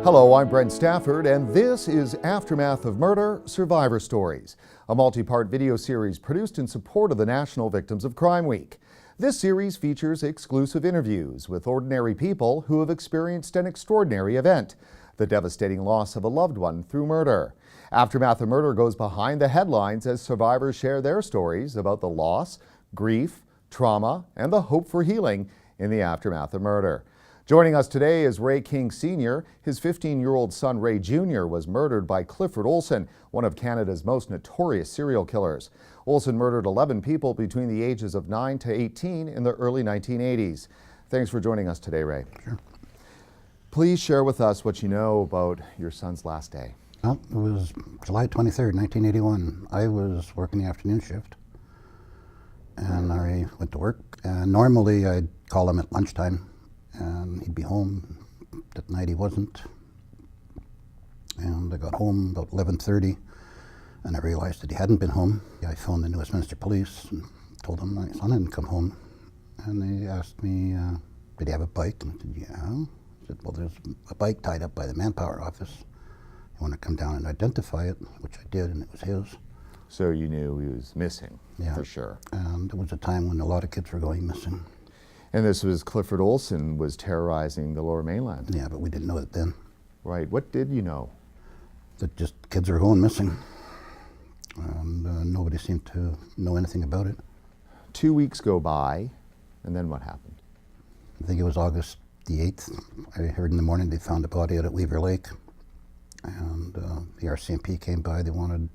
Hello, I'm Brent Stafford, and this is Aftermath of Murder Survivor Stories, a multi-part video series produced in support of the National Victims of Crime Week. This series features exclusive interviews with ordinary people who have experienced an extraordinary event, the devastating loss of a loved one through murder. Aftermath of Murder goes behind the headlines as survivors share their stories about the loss, grief, trauma, and the hope for healing in the aftermath of murder. Joining us today is Ray King Sr. His 15-year-old son, Ray Jr., was murdered by Clifford Olson, one of Canada's most notorious serial killers. Olson murdered 11 people between the ages of 9 to 18 in the early 1980s. Thanks for joining us today, Ray. Sure. Please share with us what you know about your son's last day. Well, it was July 23rd, 1981. I was working the afternoon shift, and I went to work. And normally I'd call him at lunchtime, and he'd be home. That night he wasn't. And I got home about 11:30, and I realized that he hadn't been home. I phoned the New Westminster Police and told them my son hadn't come home. And they asked me, did he have a bike? And I said, yeah. I said, well, there's a bike tied up by the manpower office. You want to come down and identify it, which I did, and it was his. So you knew he was missing, yeah, for sure. And it was a time when a lot of kids were going missing. And this was Clifford Olson was terrorizing the Lower Mainland. Yeah, but we didn't know it then. Right. What did you know? That just kids were going missing. And nobody seemed to know anything about it. 2 weeks go by, and then what happened? I think it was August the 8th. I heard in the morning they found a body out at Weaver Lake. And the RCMP came by. They wanted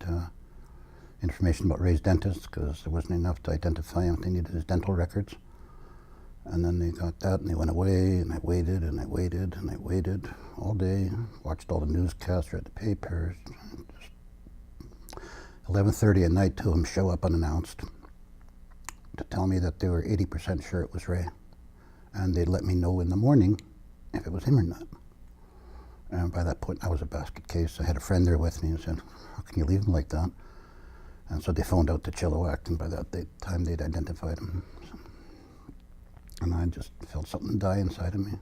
information about Ray's dentist because there wasn't enough to identify him. They needed his dental records. And then they got that and they went away, and I waited and I waited and I waited all day, watched all the newscasts, read the papers. 11:30 at night, two of them show up unannounced to tell me that they were 80% sure it was Ray. And they'd let me know in the morning if it was him or not. And by that point I was a basket case. I had a friend there with me and said, how can you leave him like that? And so they phoned out to Chilliwack, and by that time they'd identified him. And I just felt something die inside of me.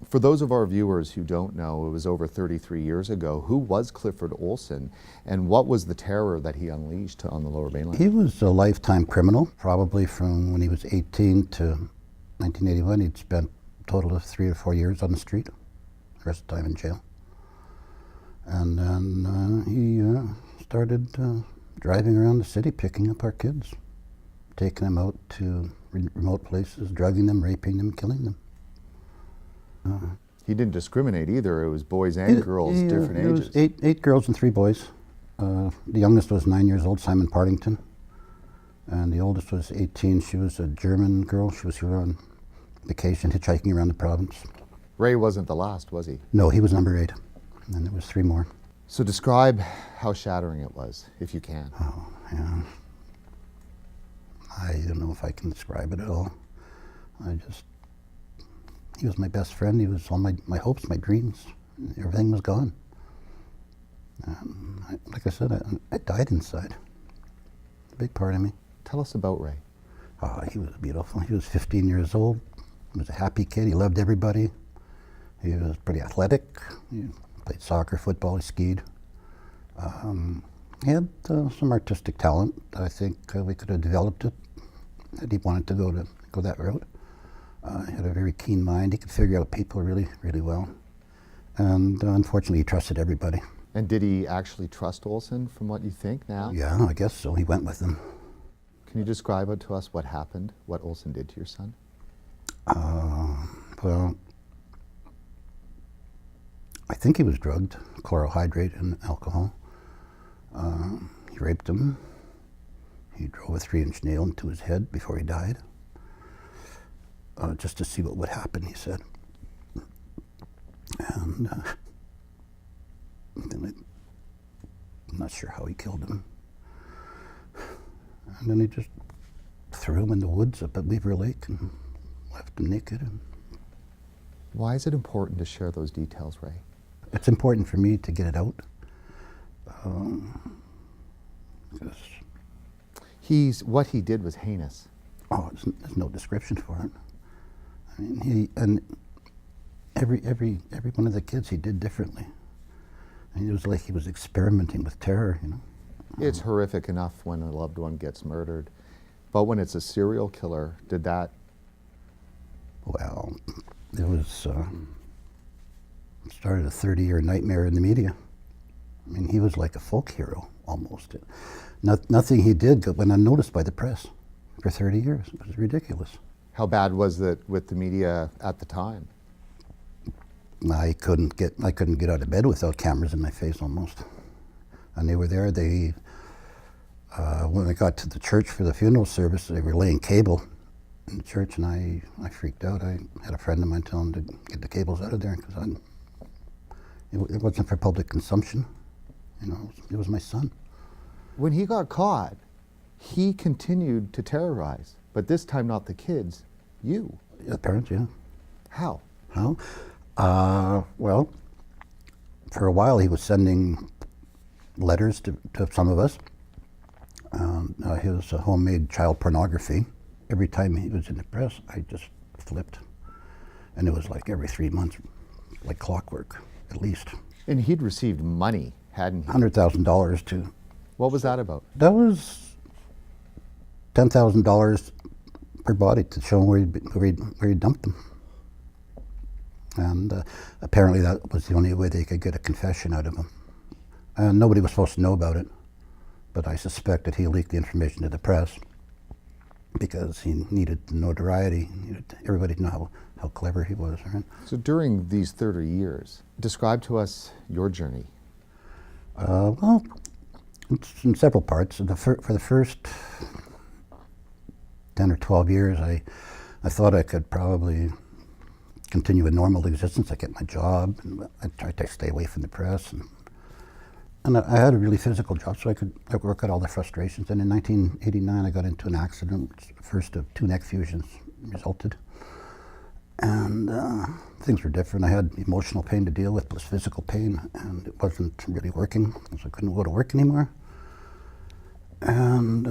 For those of our viewers who don't know, it was over 33 years ago. Who was Clifford Olson, and what was the terror that he unleashed on the Lower Mainland? He was a lifetime criminal, probably from when he was 18 to 1981. He'd spent a total of 3 or 4 years on the street, the rest of the time in jail. And then he started driving around the city, picking up our kids, taking them out to remote places, drugging them, raping them, killing them. He didn't discriminate either. It was boys and girls, different ages. It was eight girls and 3 boys. The youngest was 9 years old, Simon Partington. And the oldest was 18. She was a German girl. She was here on vacation, hitchhiking around the province. Ray wasn't the last, was he? No, he was number 8. And then there was 3 more. So describe how shattering it was, if you can. Oh, yeah. I don't know if I can describe it at all. He was my best friend. He was all my hopes, my dreams. Everything was gone. Like I said, I died inside. A big part of me. Tell us about Ray. Oh, he was beautiful. He was 15 years old. He was a happy kid. He loved everybody. He was pretty athletic. He played soccer, football, he skied. He had some artistic talent. I think we could have developed it had he wanted to go that route. He had a very keen mind. He could figure out people really, really well. And unfortunately, he trusted everybody. And did he actually trust Olson, from what you think now? Yeah, I guess so. He went with him. Can you describe to us what happened, what Olson did to your son? Well, I think he was drugged, chlorohydrate and alcohol. He raped him. He drove a 3-inch nail into his head before he died, just to see what would happen, he said. And then I'm not sure how he killed him. And then he just threw him in the woods up at Weaver Lake and left him naked. Why is it important to share those details, Ray? It's important for me to get it out. Because what he did was heinous. Oh, there's no description for it. I mean, every one of the kids he did differently. And it was like he was experimenting with terror, you know. It's horrific enough when a loved one gets murdered, but when it's a serial killer, did that? Well, it was started a 30-year nightmare in the media. I mean, he was like a folk hero almost. Nothing he did went unnoticed by the press for 30 years. It was ridiculous. How bad was it with the media at the time? I couldn't get out of bed without cameras in my face almost. And they were there. When I got to the church for the funeral service, they were laying cable in the church, and I freaked out. I had a friend of mine tell him to get the cables out of there because it wasn't for public consumption. You know, it was my son. When he got caught, he continued to terrorize, but this time not the kids, you. The parents, yeah. How? How? Well, for a while he was sending letters to some of us. His homemade child pornography. Every time he was in the press, I just flipped. And it was like every 3 months, like clockwork, at least. And he'd received money, hadn't he? $100,000 to. What was that about? That was $10,000 per body to show him where he dumped them. And apparently that was the only way they could get a confession out of him. And nobody was supposed to know about it, but I suspect that he leaked the information to the press because he needed the notoriety. He needed everybody to know how clever he was. Right? So during these 30 years, describe to us your journey. Well, it's in several parts. For the first 10 or 12 years, I thought I could probably continue a normal existence. I get my job, and I tried to stay away from the press. And I had a really physical job, so I could work out all the frustrations. And in 1989, I got into an accident, which the first of 2 neck fusions resulted. And things were different. I had emotional pain to deal with, plus physical pain, and it wasn't really working, so I couldn't go to work anymore. And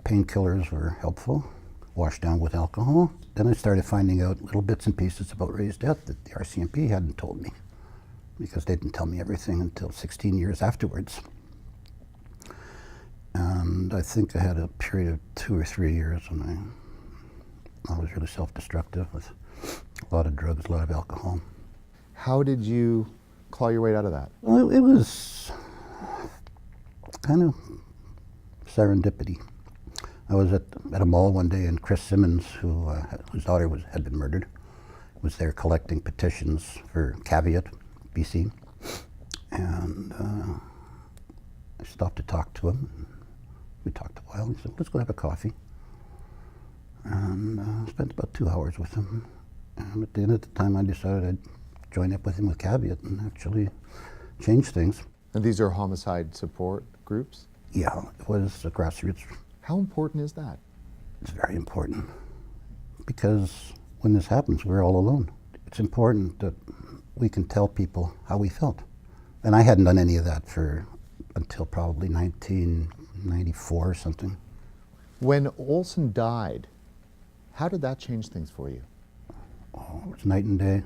painkillers were helpful, washed down with alcohol. Then I started finding out little bits and pieces about Ray's death that the RCMP hadn't told me, because they didn't tell me everything until 16 years afterwards. And I think I had a period of 2 or 3 years when I was really self-destructive with a lot of drugs, a lot of alcohol. How did you claw your way out of that? Well, it was kind of serendipity. I was at a mall one day, and Chris Simmons, whose daughter had been murdered, was there collecting petitions for Caveat, BC. And I stopped to talk to him. We talked a while. He said, let's go have a coffee. And spent about 2 hours with him. And at the end of the time, I decided I'd join up with him with Caveat and actually change things. And these are homicide support groups? Yeah, it was a grassroots. How important is that? It's very important, because when this happens, we're all alone. It's important that we can tell people how we felt. And I hadn't done any of that until probably 1994 or something. When Olson died, how did that change things for you? Oh, it was night and day.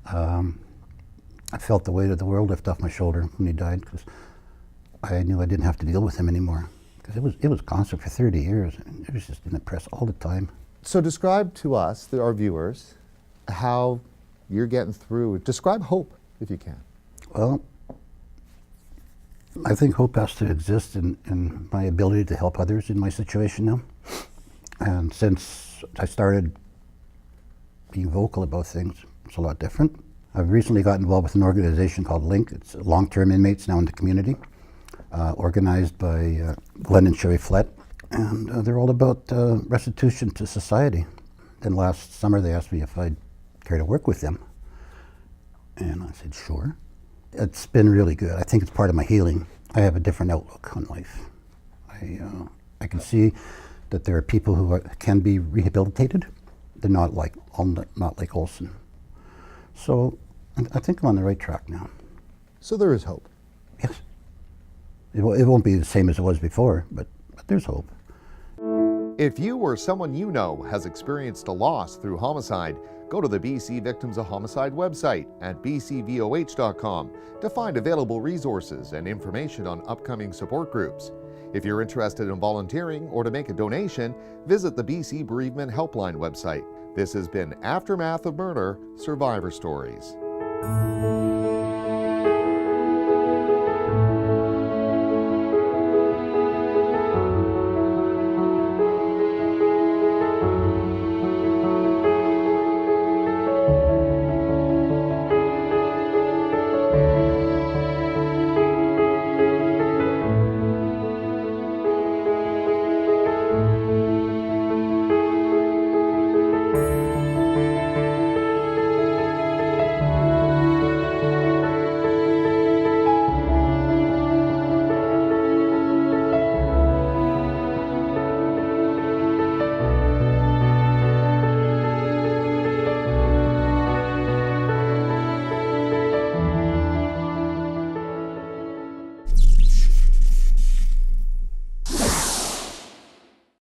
I felt the weight of the world lift off my shoulder when he died, because I knew I didn't have to deal with him anymore. Because it was constant for 30 years. It was just in the press all the time. So describe to us, our viewers, how you're getting through. Describe hope, if you can. Well, I think hope has to exist in my ability to help others in my situation now. And since I started being vocal about things, it's a lot different. I've recently got involved with an organization called LINK. It's long-term inmates now in the community, organized by Glenn and Sherry Flett. And they're all about restitution to society. Then last summer they asked me if I'd care to work with them. And I said, sure. It's been really good. I think it's part of my healing. I have a different outlook on life. I can see that there are people who can be rehabilitated. They're not like Olson. So I think I'm on the right track now. So there is hope. Yes. It won't be the same as it was before, but there's hope. If you or someone you know has experienced a loss through homicide, go to the BC Victims of Homicide website at bcvoh.com to find available resources and information on upcoming support groups. If you're interested in volunteering or to make a donation, visit the BC Bereavement Helpline website. This has been Aftermath of Murder Survivor Stories.